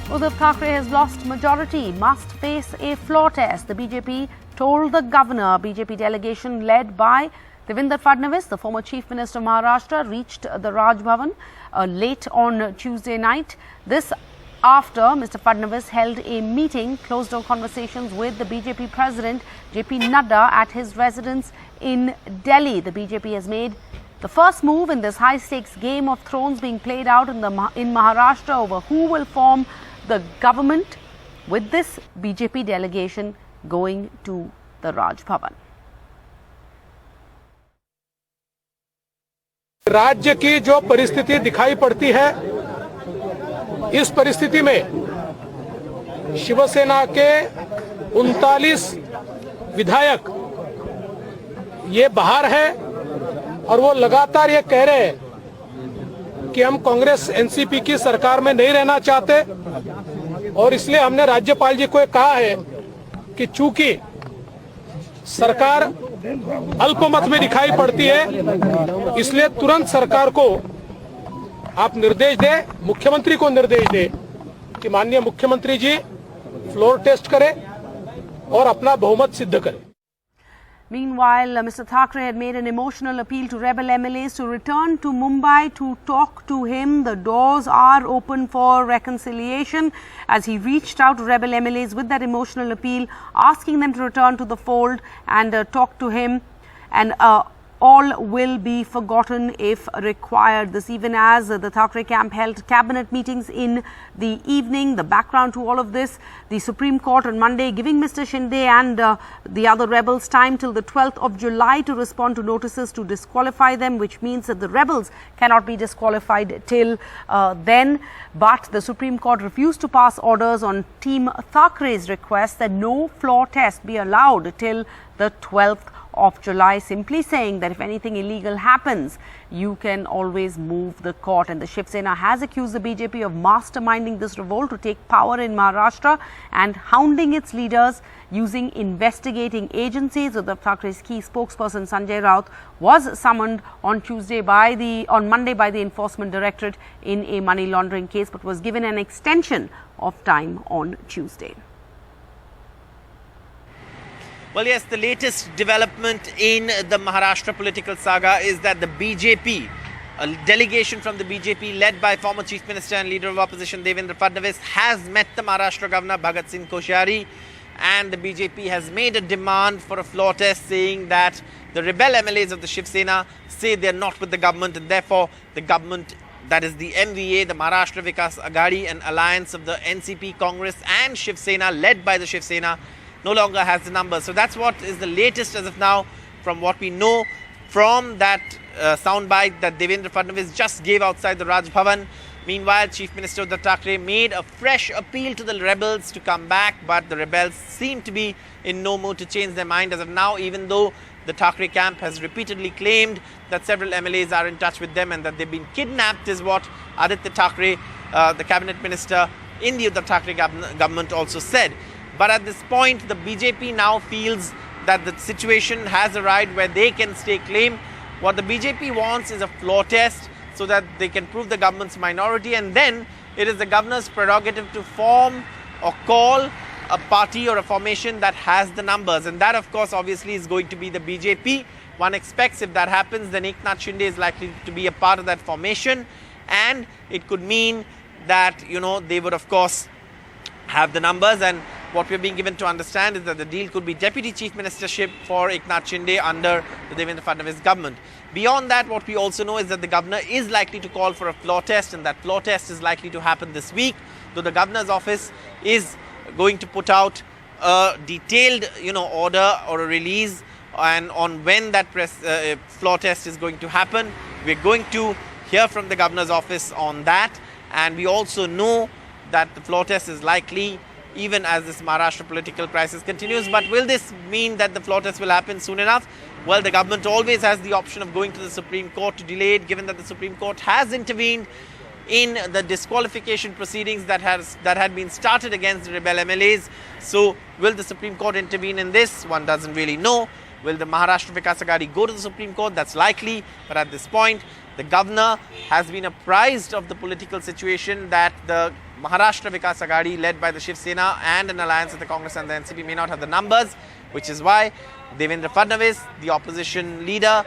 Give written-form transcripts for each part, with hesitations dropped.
Uddhav Thackeray has lost majority, must face a floor test. The BJP told the governor. BJP delegation led by Devendra Fadnavis, the former Chief Minister of Maharashtra, reached the Raj Bhavan late on Tuesday night. This after Mr. Fadnavis held a meeting, closed-door conversations with the BJP President JP Nadda at his residence in Delhi. The BJP has made the first move in this high-stakes game of thrones being played out in Maharashtra over who will form the government, with this BJP delegation going to the Raj Bhavan. राज्य की जो परिस्थिति दिखाई पड़ती है, इस परिस्थिति में शिवसेना के 39 विधायक ये बाहर है और वो लगातार ये कह रहे हैं कि हम कांग्रेस एनसीपी की सरकार में नहीं रहना चाहते, और इसलिए हमने राज्यपाल जी को कहा है कि चूंकि सरकार अल्पमत में दिखाई पड़ती है, इसलिए तुरंत सरकार को आप निर्देश दें, मुख्यमंत्री को निर्देश दें कि माननीय मुख्यमंत्री जी फ्लोर टेस्ट करें और अपना बहुमत सिद्ध करें. Meanwhile, Mr. Thackeray had made an emotional appeal to rebel MLAs to return to Mumbai to talk to him. The doors are open for reconciliation, as he reached out to rebel MLAs with that emotional appeal, asking them to return to the fold and talk to him. And all will be forgotten if required. This even as the Thackeray camp held cabinet meetings in the evening. The background to all of this, the Supreme Court on Monday giving Mr. Shinde and the other rebels time till the 12th of July to respond to notices to disqualify them, which means that the rebels cannot be disqualified till then. But the Supreme Court refused to pass orders on Team Thackeray's request that no floor test be allowed till the 12th of July, simply saying that if anything illegal happens, you can always move the court. And the Shiv Sena has accused the BJP of masterminding this revolt to take power in Maharashtra and hounding its leaders using investigating agencies. Uddhav Thackeray's key spokesperson Sanjay Raut was summoned on Monday by the Enforcement Directorate in a money laundering case, but was given an extension of time on Tuesday. Well, yes, the latest development in the Maharashtra political saga is that the BJP, a delegation from the BJP led by former Chief Minister and Leader of Opposition Devendra Fadnavis, has met the Maharashtra Governor Bhagat Singh Koshyari, and the BJP has made a demand for a floor test, saying that the rebel MLAs of the Shiv Sena say they are not with the government, and therefore the government, that is the MVA, the Maharashtra Vikas Aghadi, an alliance of the NCP, Congress and Shiv Sena led by the Shiv Sena, no longer has the numbers. So that's what is the latest as of now from what we know from that soundbite that Devendra Fadnavis just gave outside the Raj Bhavan. Meanwhile, Chief Minister Uddhav Thackeray made a fresh appeal to the rebels to come back, but the rebels seem to be in no mood to change their mind as of now, even though the Thackeray camp has repeatedly claimed that several MLAs are in touch with them and that they've been kidnapped, is what Aditya Thackeray, the cabinet minister in the Uddhav Thackeray government, also said. But at this point, the BJP now feels that the situation has arrived where they can stake claim. What the BJP wants is a floor test so that they can prove the government's minority, and then it is the governor's prerogative to form or call a party or a formation that has the numbers. And that, of course, obviously is going to be the BJP. One expects if that happens, then Eknath Shinde is likely to be a part of that formation. And it could mean that, they would, of course, have the numbers. And what we're being given to understand is that the deal could be Deputy Chief Ministership for Eknath Shinde under the Devendra Fadnavis government. Beyond that, what we also know is that the governor is likely to call for a floor test, and that floor test is likely to happen this week, though the governor's office is going to put out a detailed order or a release and on when that floor test is going to happen. We're going to hear from the governor's office on that, and we also know that the floor test is likely even as this Maharashtra political crisis continues. But will this mean that the floor test will happen soon enough? Well, the government always has the option of going to the Supreme Court to delay it, given that the Supreme Court has intervened in the disqualification proceedings that had been started against the rebel MLAs. So will the Supreme Court intervene in this? One doesn't really know. Will the Maharashtra Vikas Aghadi go to the Supreme Court? That's likely. But at this point, the governor has been apprised of the political situation that the Maharashtra Vikas Aghadi led by the Shiv Sena and an alliance with the Congress and the NCP may not have the numbers, which is why Devendra Fadnavis, the opposition leader,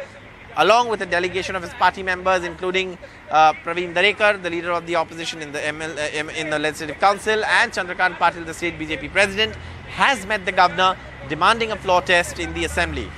along with a delegation of his party members, including Praveen Darekar, the leader of the opposition in the Legislative Council, and Chandrakant Patil, the state BJP president, has met the governor demanding a floor test in the assembly.